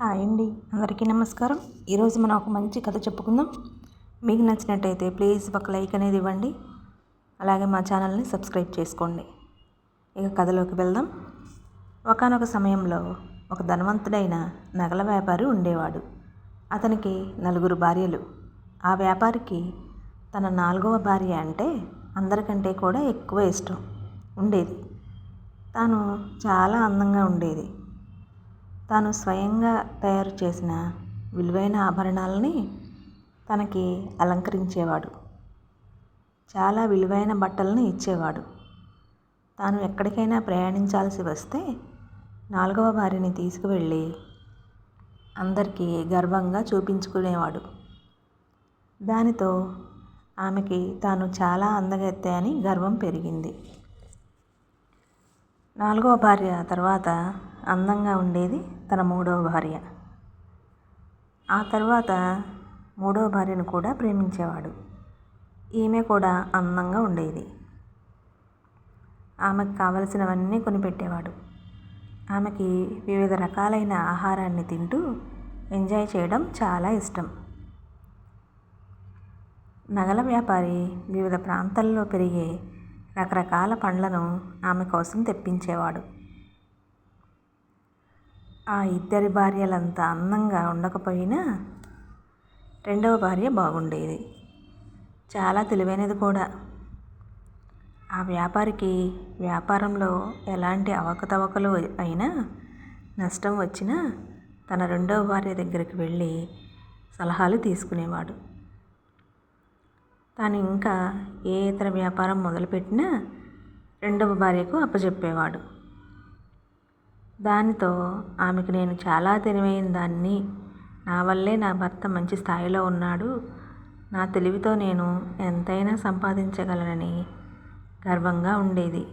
Hi అండి, అందరికీ నమస్కారం. ఈరోజు మనం ఒక మంచి కథ చెప్పుకుందాం. మీకు నచ్చినట్టయితే ప్లీజ్ ఒక లైక్ అనేది ఇవ్వండి. అలాగే మా ఛానల్ని సబ్స్క్రైబ్ చేసుకోండి. ఇక కథలోకి వెళ్దాం. ఒకానొక సమయంలో ఒక ధనవంతుడైన నగల వ్యాపారి ఉండేవాడు. అతనికి 4 భార్యలు. ఆ వ్యాపారికి తన 4వ భార్య అంటే అందరికంటే కూడా ఎక్కువ ఇష్టం ఉండేది. తాను చాలా అందంగా ఉండేది. తాను స్వయంగా తయారు చేసిన విలువైన ఆభరణాలని తనకి అలంకరించేవాడు. చాలా విలువైన బట్టలను ఇచ్చేవాడు. తాను ఎక్కడికైనా ప్రయాణించాల్సి వస్తే 4వ భార్యని తీసుకువెళ్ళి అందరికీ గర్వంగా చూపించుకునేవాడు. దానితో ఆమెకి తాను చాలా అందగత్తె అని గర్వం పెరిగింది. 4వ భార్య తర్వాత అందంగా ఉండేది తన 3వ భార్య. ఆ తర్వాత 3వ భార్యను కూడా ప్రేమించేవాడు. ఈమె కూడా అందంగా ఉండేది. ఆమెకు కావలసినవన్నీ కొనిపెట్టేవాడు. ఆమెకి వివిధ రకాలైన ఆహారాన్ని తింటూ ఎంజాయ్ చేయడం చాలా ఇష్టం. నగల వ్యాపారి వివిధ ప్రాంతాల్లో పెరిగే రకరకాల పండ్లను ఆమె కోసం తెప్పించేవాడు. ఆ ఇద్దరి భార్యలంత అందంగా ఉండకపోయినా 2వ భార్య బాగుండేది. చాలా తెలివైనది కూడా. ఆ వ్యాపారికి వ్యాపారంలో ఎలాంటి అవకతవకలు అయినా, నష్టం వచ్చినా తన 2వ భార్య దగ్గరికి వెళ్ళి సలహాలు తీసుకునేవాడు. తాను ఇంకా ఏ ఇతర వ్యాపారం మొదలుపెట్టినా 2వ భార్యకు అప్పచెప్పేవాడు. దానితో ఆమెకు నేను చాలా తెలివైన దాన్ని, నా వల్లే నా భర్త మంచి స్థాయిలో ఉన్నాడు, నా తెలివితో నేను ఎంతైనా సంపాదించగలనని గర్వంగా ఉండేది.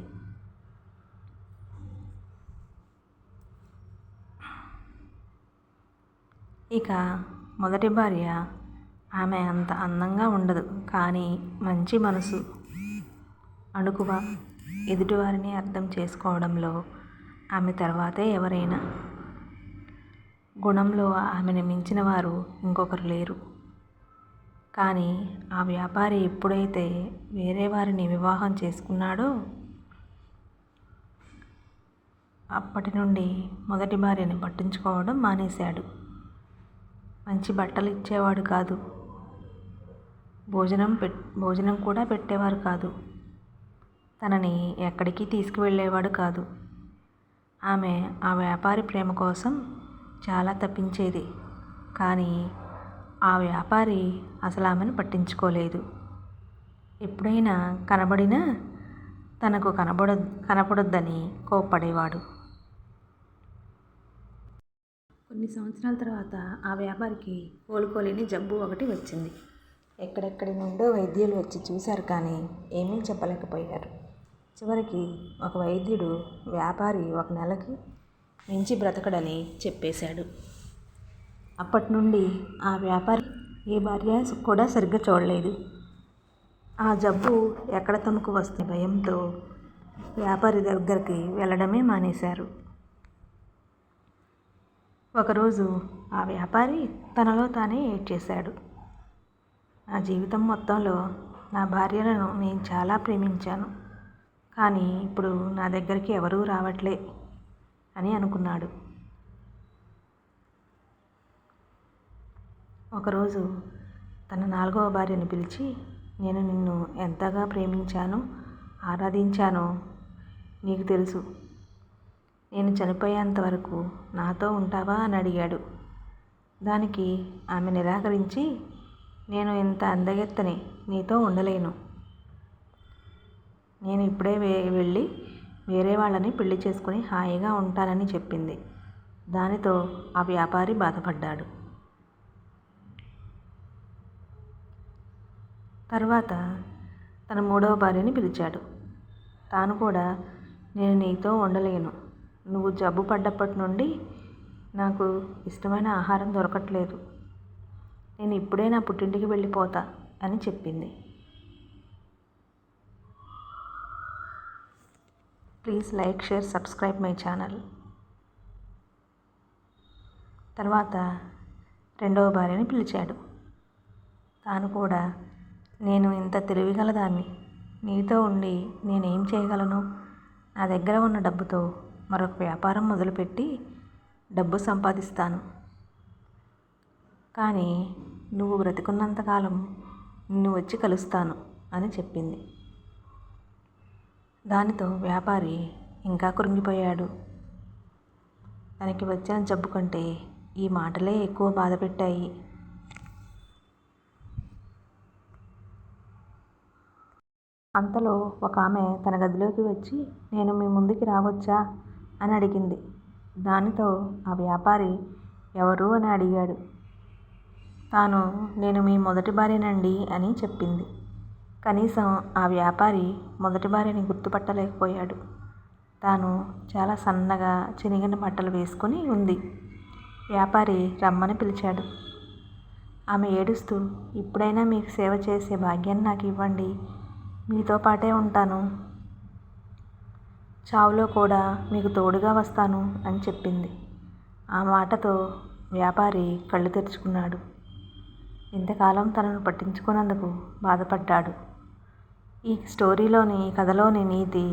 ఇక మొదటి భార్య ఆమె అంత అందంగా ఉండదు, కానీ మంచి మనసు, అణుకువ, ఎదుటివారిని అర్థం చేసుకోవడంలో ఆమె తర్వాతే ఎవరైనా. గుణంలో ఆమెను మించిన వారు ఇంకొకరు లేరు. కానీ ఆ వ్యాపారి ఎప్పుడైతే వేరే వారిని వివాహం చేసుకున్నాడో అప్పటి నుండి మొదటి భార్యని పట్టించుకోవడం మానేశాడు. మంచి బట్టలు ఇచ్చేవాడు కాదు. భోజనం కూడా పెట్టేవారు కాదు. తనని ఎక్కడికి తీసుకువెళ్ళేవాడు కాదు. ఆమె ఆ వ్యాపారి ప్రేమ కోసం చాలా తప్పించేది, కానీ ఆ వ్యాపారి అసలు ఆమెను పట్టించుకోలేదు. ఎప్పుడైనా కనబడినా తనకు కనపడొద్దని కోప్పడేవాడు. కొన్ని సంవత్సరాల తర్వాత ఆ వ్యాపారికి కోలుకోలేని జబ్బు ఒకటి వచ్చింది. ఎక్కడెక్కడి నుండో వైద్యులు వచ్చి చూశారు, కానీ ఏమీ చెప్పలేకపోయారు. చివరికి ఒక వైద్యుడు వ్యాపారి 1 నెలకి మించి బ్రతకడని చెప్పేశాడు. అప్పటి నుండి ఆ వ్యాపారి ఏ భార్య కూడా సరిగ్గా చూడలేదు. ఆ జబ్బు ఎక్కడ తమకు వస్తే భయంతో వ్యాపారి దగ్గరికి వెళ్ళడమే మానేశారు. ఒకరోజు ఆ వ్యాపారి తనలో తానే ఏడ్చేశాడు. నా జీవితం మొత్తంలో నా భార్యలను నేను చాలా ప్రేమించాను, కానీ ఇప్పుడు నా దగ్గరికి ఎవరూ రావట్లే అని అనుకున్నాడు. ఒకరోజు తన 4వ భార్యను పిలిచి, నేను నిన్ను ఎంతగా ప్రేమించానో, ఆరాధించానో నీకు తెలుసు. నేను చనిపోయేంత వరకు నాతో ఉంటావా అని అడిగాడు. దానికి ఆమె నిరాకరించి, నేను ఇంత అందగత్తెని నీతో ఉండలేను. నేను ఇప్పుడే వెళ్ళి వేరే వాళ్ళని పెళ్లి చేసుకుని హాయిగా ఉంటానని చెప్పింది. దానితో ఆ వ్యాపారి బాధపడ్డాడు. తర్వాత తన 3వ భార్యని పిలిచాడు. తాను కూడా, నేను నీతో ఉండలేను. నువ్వు జబ్బు పడ్డప్పటి నుండి నాకు ఇష్టమైన ఆహారం దొరకట్లేదు. నేను ఇప్పుడే నా పుట్టింటికి వెళ్ళిపోతా అని చెప్పింది. Please like, share, subscribe my channel. తర్వాత రెండవ భార్యని పిలిచాడు. తాను కూడా, నేను ఇంత తెలివిగలదాన్ని, నీతో ఉండి నేనేం చేయగలను? నా దగ్గర ఉన్న డబ్బుతో మరొక వ్యాపారం మొదలుపెట్టి డబ్బు సంపాదిస్తాను. కానీ నువ్వు బ్రతికున్నంతకాలం నిన్ను వచ్చి కలుస్తాను అని చెప్పింది. దానితో వ్యాపారి ఇంకా కృంగిపోయాడు. తనకి వచ్చిన జబ్బు కంటే ఈ మాటలే ఎక్కువ బాధ పెట్టాయి. అంతలో ఒక ఆమె తన గదిలోకి వచ్చి, నేను మీ ముందుకి రావచ్చా అని అడిగింది. దానితో ఆ వ్యాపారి ఎవరు అని అడిగాడు. తాను, నేను మీ మొదటి భార్యనండి అని చెప్పింది. కనీసం ఆ వ్యాపారి మొదటి భార్యని గుర్తుపట్టలేకపోయాడు. తాను చాలా సన్నగా చినిగిన బట్టలు వేసుకుని ఉంది. వ్యాపారి రమ్మని పిలిచాడు. ఆమె ఏడుస్తూ, ఇప్పుడైనా మీకు సేవ చేసే భాగ్యాన్ని నాకు ఇవ్వండి, మీతో పాటే ఉంటాను, చావులో కూడా మీకు తోడుగా వస్తాను అని చెప్పింది. ఆ మాటతో వ్యాపారి కళ్ళు తెరుచుకున్నాడు. ఇంతకాలం తనను పట్టించుకున్నందుకు బాధపడ్డాడు. ఈ కథలోని నీతి,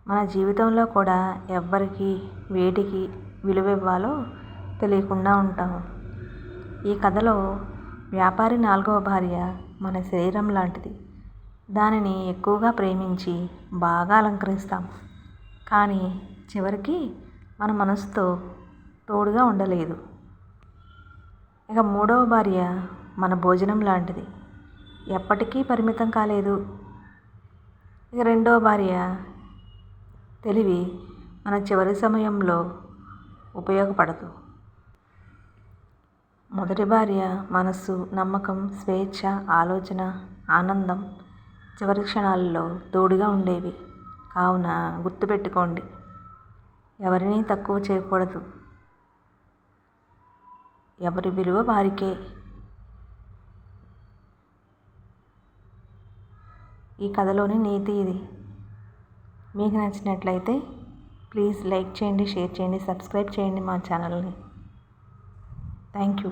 మన జీవితంలో కూడా ఎవ్వరికి వేటికి విలువ ఇవ్వాలో తెలియకుండా ఉంటాము. ఈ కథలో వ్యాపారి 4వ భార్య మన శరీరం లాంటిది. దానిని ఎక్కువగా ప్రేమించి బాగా అలంకరిస్తాం. కానీ చివరికి మన మనసుతో తోడుగా ఉండలేదు. ఇక 3వ భార్య మన భోజనం లాంటిది, ఎప్పటికీ పరిమితం కాలేదు. ఇక 2వ భార్య తెలివి మన చివరి సమయంలో ఉపయోగపడదు. మొదటి భార్య మనస్సు, నమ్మకం, స్వేచ్ఛ, ఆలోచన, ఆనందం చివరి క్షణాలలో తోడుగా ఉండేవి. కావున గుర్తుపెట్టుకోండి, ఎవరినీ తక్కువ చేయకూడదు. ఎవరి విలువ వారికే. ఈ కథలోని నీతి ఇది. మీకు నచ్చినట్లయితే ప్లీజ్ లైక్ చేయండి, షేర్ చేయండి, సబ్స్క్రైబ్ చేయండి మా ఛానల్ని. Thank you.